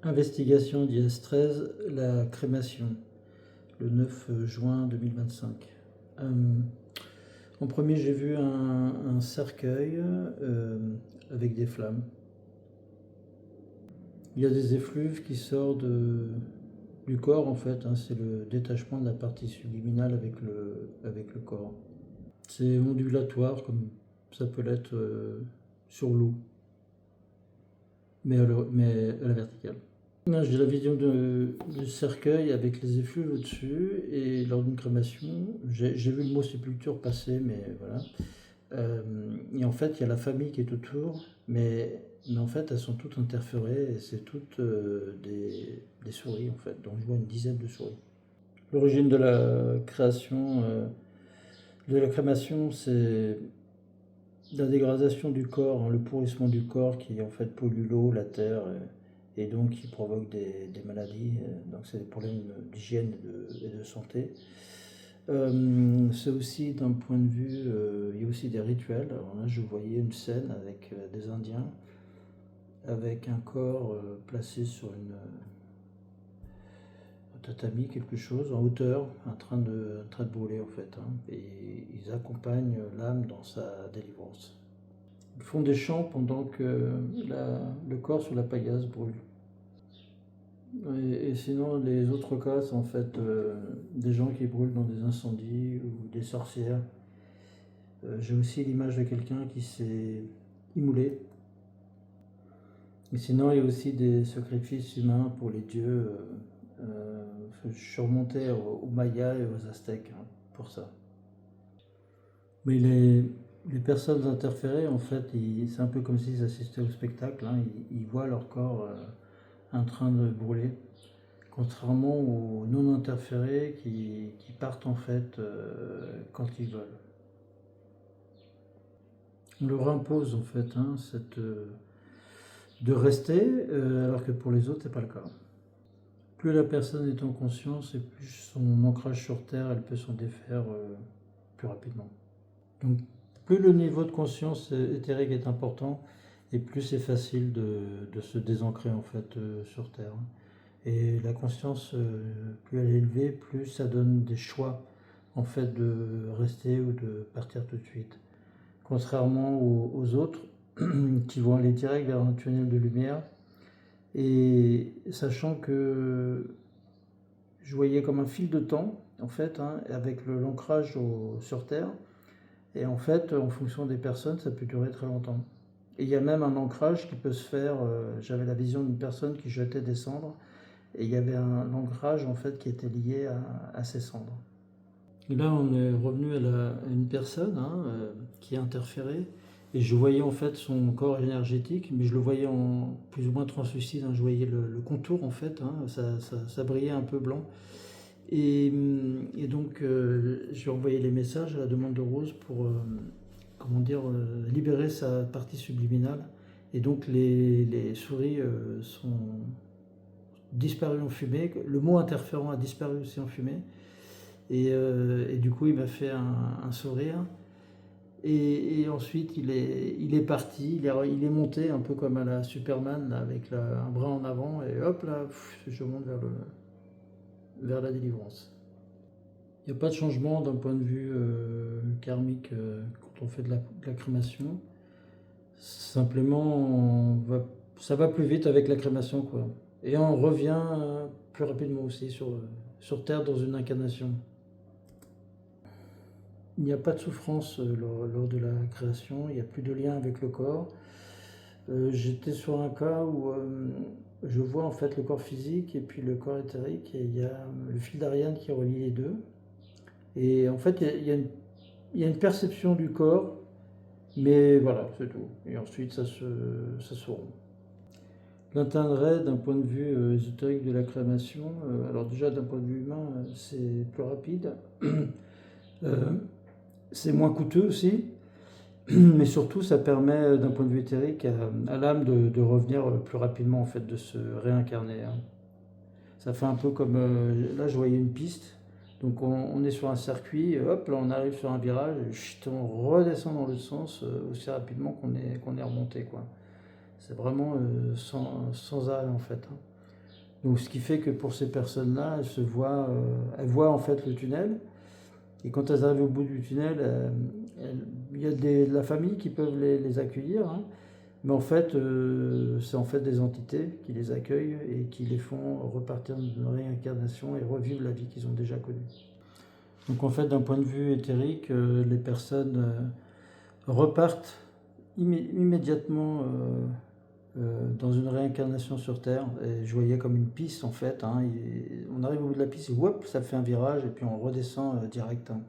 Investigation d'IS-13, la crémation, le 9 juin 2025. En premier, j'ai vu un cercueil avec des flammes. Il y a des effluves qui sortent du corps, en fait, hein, c'est le détachement de la partie subliminale avec le corps. C'est ondulatoire, comme ça peut l'être sur l'eau, mais à la verticale. Non, j'ai la vision du cercueil avec les effluves au-dessus, et lors d'une crémation, j'ai vu le mot sépulture passer, mais voilà. Et en fait, il y a la famille qui est autour, mais en fait, elles sont toutes interférées, et c'est toutes des souris, en fait. Donc je vois une dizaine de souris. L'origine de la création, de la crémation, c'est la dégradation du corps, hein, le pourrissement du corps qui en fait pollue l'eau, la terre, et donc qui provoque des maladies. Donc c'est des problèmes d'hygiène et de santé. C'est aussi d'un point de vue, il y a aussi des rituels. Alors là, je voyais une scène avec des Indiens, avec un corps placé sur un tatami, quelque chose, en hauteur, en train de brûler en fait, hein. Et ils accompagnent l'âme dans sa délivrance. Ils font des chants pendant que le corps sur la paillasse brûle. Et sinon, les autres cas, c'est en fait des gens qui brûlent dans des incendies ou des sorcières. J'ai aussi l'image de quelqu'un qui s'est immolé. Et sinon, il y a aussi des sacrifices humains pour les dieux. Je suis remonté aux Mayas et aux Aztèques, hein, pour ça. Mais les personnes interférées, en fait, c'est un peu comme s'ils assistaient au spectacle, hein. Ils voient leur corps en train de brûler. Contrairement aux non interférés qui partent en fait quand ils veulent. On leur impose en fait, hein, de rester, alors que pour les autres, c'est pas le cas. Plus la personne est en conscience et plus son ancrage sur Terre, elle peut s'en défaire plus rapidement. Donc, plus le niveau de conscience éthérique est important, et plus c'est facile de se désancrer en fait sur Terre. Et la conscience, plus elle est élevée, plus ça donne des choix en fait de rester ou de partir tout de suite. Contrairement aux autres qui vont aller direct vers un tunnel de lumière, et sachant que je voyais comme un fil de temps en fait, hein, avec l'ancrage sur Terre, et en fait en fonction des personnes ça peut durer très longtemps. Et il y a même un ancrage qui peut se faire, j'avais la vision d'une personne qui jetait des cendres, et il y avait un ancrage en fait qui était lié à ces cendres. Et là, on est revenu à une personne, hein, qui a interféré, et je voyais en fait son corps énergétique, mais je le voyais en plus ou moins translucide, hein, je voyais le contour en fait, hein, ça brillait un peu blanc. Et donc, je lui ai envoyé les messages à la demande de Rose pour comment dire, libérer sa partie subliminale. Et donc, les souris sont disparues en fumée. Le mot interférent a disparu aussi en fumée. Et du coup, il m'a fait un sourire. Et ensuite, il est parti, il est monté un peu comme à la Superman, là, avec un bras en avant, et hop là, je monte vers la délivrance. Il n'y a pas de changement d'un point de vue karmique quand on fait de la crémation. Simplement, ça va plus vite avec la crémation, quoi. Et on revient plus rapidement aussi sur Terre dans une incarnation. Il n'y a pas de souffrance lors de la création, il n'y a plus de lien avec le corps. J'étais sur un cas où je vois en fait le corps physique et puis le corps éthérique, et il y a le fil d'Ariane qui relie les deux. Et en fait, il y a une perception du corps, mais voilà, c'est tout. Et ensuite, ça se rompt. L'intérêt d'un point de vue ésotérique de la crémation, alors déjà d'un point de vue humain, c'est plus rapide, c'est moins coûteux aussi, mais surtout ça permet d'un point de vue éthérique à l'âme de revenir plus rapidement, en fait, de se réincarner, hein. Ça fait un peu comme, là je voyais une piste, donc on est sur un circuit, et hop, là on arrive sur un virage, et chut, on redescend dans l'autre sens aussi rapidement qu'on est remonté, quoi. C'est vraiment sans arrêt en fait, hein. Donc ce qui fait que pour ces personnes-là, elles voient en fait le tunnel. Et quand elles arrivent au bout du tunnel, il y a de la famille qui peuvent les accueillir, hein. Mais en fait, c'est en fait des entités qui les accueillent et qui les font repartir d'une réincarnation et revivre la vie qu'ils ont déjà connue. Donc en fait, d'un point de vue éthérique, les personnes repartent immédiatement dans une réincarnation sur Terre. Et je voyais comme une piste en fait, hein. On arrive au bout de la piste et hop, ça fait un virage et puis on redescend direct, hein.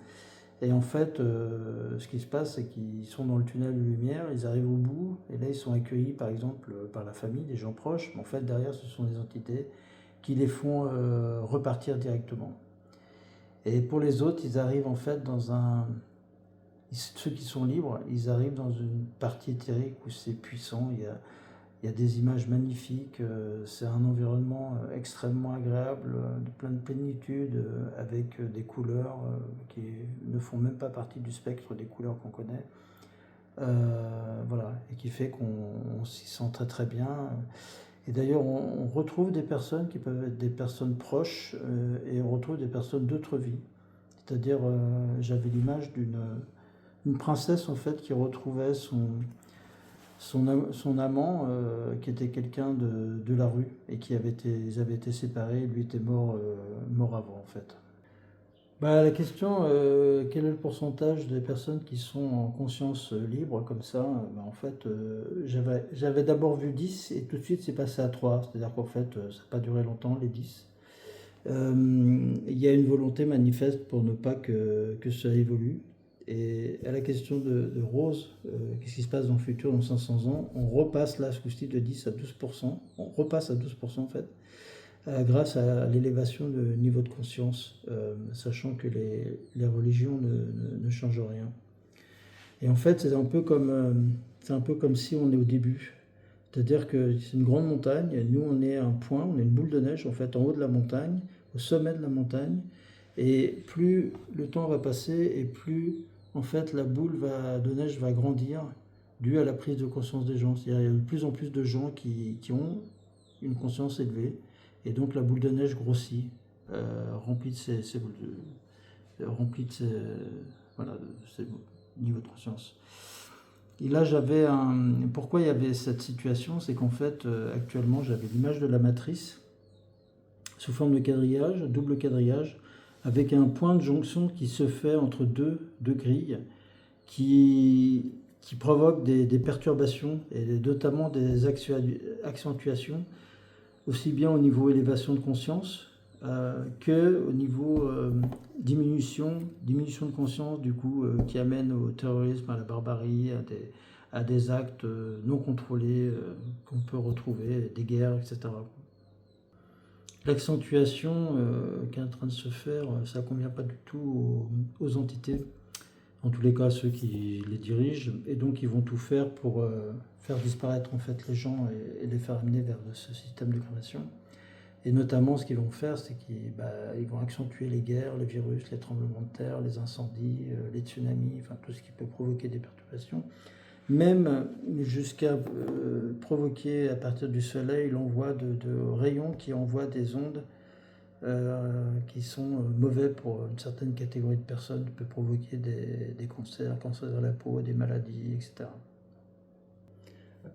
Et en fait, ce qui se passe, c'est qu'ils sont dans le tunnel de lumière, ils arrivent au bout, et là ils sont accueillis par exemple par la famille, des gens proches, mais en fait derrière ce sont des entités qui les font repartir directement. Et pour les autres, ils arrivent en fait ceux qui sont libres, ils arrivent dans une partie éthérique où c'est puissant, il y a des images magnifiques, c'est un environnement extrêmement agréable, de plein de plénitude, avec des couleurs qui ne font même pas partie du spectre des couleurs qu'on connaît. Voilà, et qui fait qu'on s'y sent très très bien. Et d'ailleurs, on retrouve des personnes qui peuvent être des personnes proches, et on retrouve des personnes d'autres vies. C'est-à-dire, j'avais l'image d'une princesse en fait qui retrouvait son amant, qui était quelqu'un de la rue et ils avaient été séparés, lui était mort avant en fait. Bah, la question, quel est le pourcentage des personnes qui sont en conscience libre comme ça? Bah, en fait, j'avais d'abord vu 10 et tout de suite c'est passé à 3. C'est-à-dire qu'en fait, ça n'a pas duré longtemps, les 10. Il y a une volonté manifeste pour ne pas que ça évolue. Et à la question de Rose, qu'est-ce qui se passe dans le futur, dans 500 ans, on repasse là, ce coup-ci, de 10 à 12%, on repasse à 12% en fait, grâce à l'élévation de niveau de conscience, sachant que les religions ne changent rien. Et en fait, c'est un peu comme si on est au début. C'est-à-dire que c'est une grande montagne, et nous on est un point, on est une boule de neige en fait en haut de la montagne, au sommet de la montagne, et plus le temps va passer et plus en fait la boule de neige va grandir dû à la prise de conscience des gens. C'est-à-dire qu'il y a de plus en plus de gens qui ont une conscience élevée, et donc la boule de neige grossit, remplie de voilà, de ces niveaux de conscience. Et là, pourquoi il y avait cette situation, c'est qu'en fait, actuellement, j'avais l'image de la matrice sous forme de quadrillage, double quadrillage, avec un point de jonction qui se fait entre deux grilles, qui provoque des perturbations et notamment des accentuations, aussi bien au niveau élévation de conscience que au niveau diminution de conscience, du coup, qui amène au terrorisme, à la barbarie, à des actes non contrôlés qu'on peut retrouver, des guerres, etc. L'accentuation qui est en train de se faire, ça ne convient pas du tout aux entités, en tous les cas ceux qui les dirigent, et donc ils vont tout faire pour faire disparaître en fait les gens et les faire amener vers ce système de création. Et notamment, ce qu'ils vont faire, c'est qu'ils vont accentuer les guerres, les virus, les tremblements de terre, les incendies, les tsunamis, enfin tout ce qui peut provoquer des perturbations. Même jusqu'à provoquer à partir du soleil l'envoi de rayons qui envoient des ondes qui sont mauvais pour une certaine catégorie de personnes, qui peut provoquer des cancers de la peau, des maladies, etc.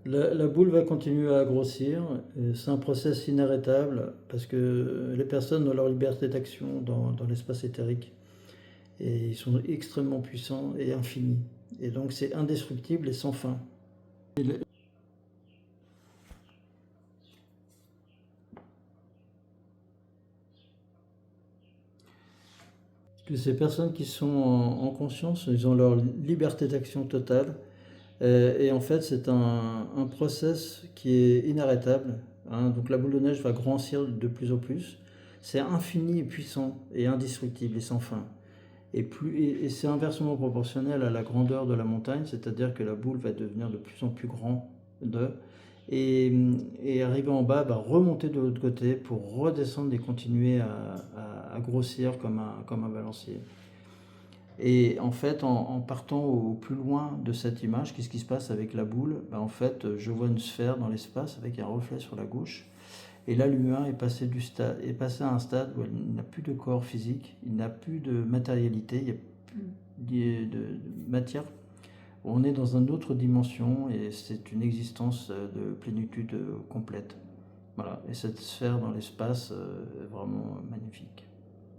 La boule va continuer à grossir, c'est un process inarrêtable parce que les personnes ont leur liberté d'action dans l'espace éthérique et ils sont extrêmement puissants et infinis. Et donc c'est indestructible et sans fin. Que ces personnes qui sont en conscience, ils ont leur liberté d'action totale. Et en fait, c'est un process qui est inarrêtable, hein. Donc la boule de neige va grossir de plus en plus. C'est infini et puissant et indestructible et sans fin. Et c'est inversement proportionnel à la grandeur de la montagne, c'est-à-dire que la boule va devenir de plus en plus grande et arriver en bas, va remonter de l'autre côté pour redescendre et continuer à grossir comme un balancier. Et en fait, en partant au plus loin de cette image, qu'est-ce qui se passe avec la boule? En fait, je vois une sphère dans l'espace avec un reflet sur la gauche. Et là, l'humain est passé à un stade où il n'a plus de corps physique, il n'a plus de matérialité, il n'y a plus de matière. On est dans une autre dimension et c'est une existence de plénitude complète. Voilà. Et cette sphère dans l'espace est vraiment magnifique.